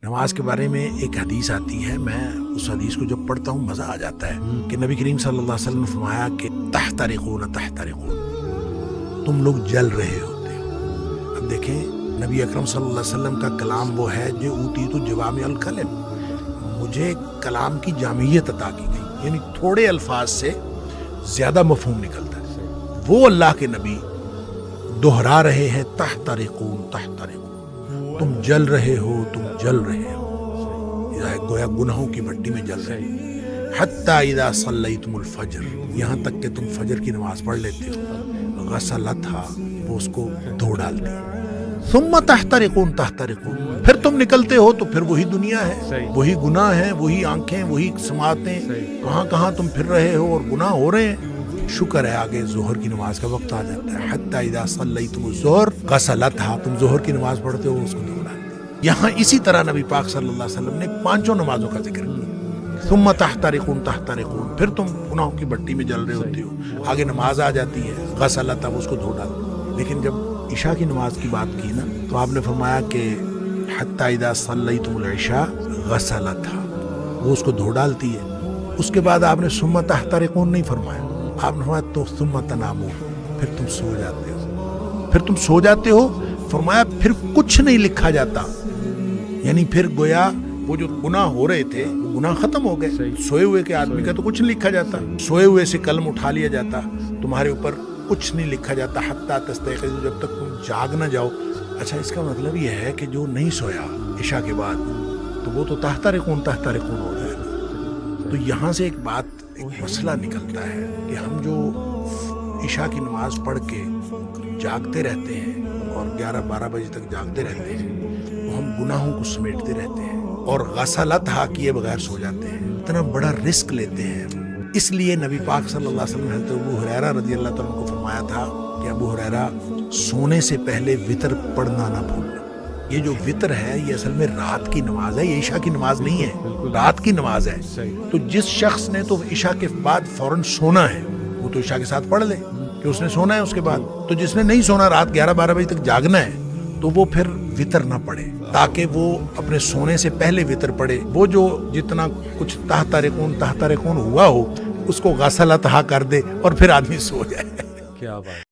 نماز کے بارے میں ایک حدیث آتی ہے، میں اس حدیث کو جب پڑھتا ہوں مزہ آ جاتا ہے کہ نبی کریم صلی اللہ علیہ وسلم نے فرمایا کہ تحترقون تحترقون، تم لوگ جل رہے ہوتے ہو۔ اب دیکھیں نبی اکرم صلی اللہ علیہ وسلم کا کلام وہ ہے جو اوتیت جوامع الکلم، مجھے کلام کی جامعیت عطا کی گئی، یعنی تھوڑے الفاظ سے زیادہ مفہوم نکلتا ہے۔ وہ اللہ کے نبی دہرا رہے ہیں تحترقون تحترقون، تم جل رہے ہو، تم جل رہے ہو، گویا گناہوں کی بھٹی میں جل رہے ہو۔ حتی اذا صلیتم الفجر، یہاں تک کہ تم فجر کی نماز پڑھ لیتے ہو، غسلتھا، وہ اس کو دھو ڈالتے ہیں۔ ثم تحترقون تحترقون، پھر تم نکلتے ہو تو پھر وہی دنیا ہے، وہی گناہ ہے، وہی آنکھیں، وہی سماعتیں، کہاں کہاں تم پھر رہے ہو اور گناہ ہو رہے ہیں۔ شکر ہے آگے ظہر کی نماز کا وقت آ جاتا ہے۔ حتی اذا صلیتم الظہر غسلتھا، تم ظہر کی نماز پڑھتے ہو، اس کو دھو ڈالتے ہیں۔ یہاں اسی طرح نبی پاک صلی اللہ علیہ وسلم نے پانچوں نمازوں کا ذکر کیا۔ ثم تحترقون تحترقون، پھر تم گناہوں کی بٹی میں جل رہے ہوتے ہو، آگے نماز آ جاتی ہے، غسلتھا، اس کو دھو ڈالتے ہیں۔ لیکن جب عشاء کی نماز کی بات کی نا تو آپ نے فرمایا کہ حتی اذا صلیتم العشاء غسلتھا، وہ اس کو دھو ڈالتی ہے۔ اس کے بعد آپ نے ثم تحترقون نہیں فرمایا، آپ نے فرمایا تو ثم تنامون، پھر تم سو جاتے ہو، پھر تم سو جاتے ہو۔ فرمایا پھر کچھ نہیں لکھا جاتا، یعنی پھر گویا وہ جو گناہ ہو رہے تھے وہ گناہ ختم ہو گئے۔ سوئے ہوئے کے آدمی کا تو کچھ نہیں لکھا جاتا، سوئے ہوئے سے قلم اٹھا لیا جاتا، تمہارے اوپر کچھ نہیں لکھا جاتا حتی تستيقظوا، جب تک تم جاگ نہ جاؤ۔ اچھا، اس کا مطلب یہ ہے کہ جو نہیں سویا عشاء کے بعد تو وہ تو تحترقون تحترقون ہو جائے گا۔ تو یہاں سے ایک بات، ایک مسئلہ نکلتا ہے کہ ہم جو عشاء کی نماز پڑھ کے جاگتے رہتے ہیں اور 11-12 بجے تک جاگتے رہتے ہیں، وہ ہم گناہوں کو سمیٹتے رہتے ہیں اور غسلتھا کیے بغیر سو جاتے ہیں، اتنا بڑا رسک لیتے ہیں۔ اس لیے نبی پاک صلی اللہ علیہ وسلم نے حضرت ابو ہریرہ رضی اللہ تعالیٰ عنہ کو فرمایا تھا کہ ابو ہریرہ سونے سے پہلے وتر پڑھنا نہ بھولنا۔ یہ جو وتر ہے یہ اصل میں رات کی نماز ہے، یہ عشاء کی نماز نہیں ہے، رات کی نماز ہے۔ تو جس شخص نے تو عشاء کے بعد فوراً سونا ہے وہ تو عشاء کے ساتھ پڑھ لے کہ اس نے سونا ہے اس کے بعد۔ تو جس نے نہیں سونا، رات 11-12 بجے تک جاگنا ہے، تو وہ پھر وتر نہ پڑھے، تاکہ وہ اپنے سونے سے پہلے وتر پڑھے۔ وہ جو جتنا کچھ تحترقون تحترقون ہوا ہو اس کو غسلتھا کر دے اور پھر آدمی سو جائے۔ کیا بات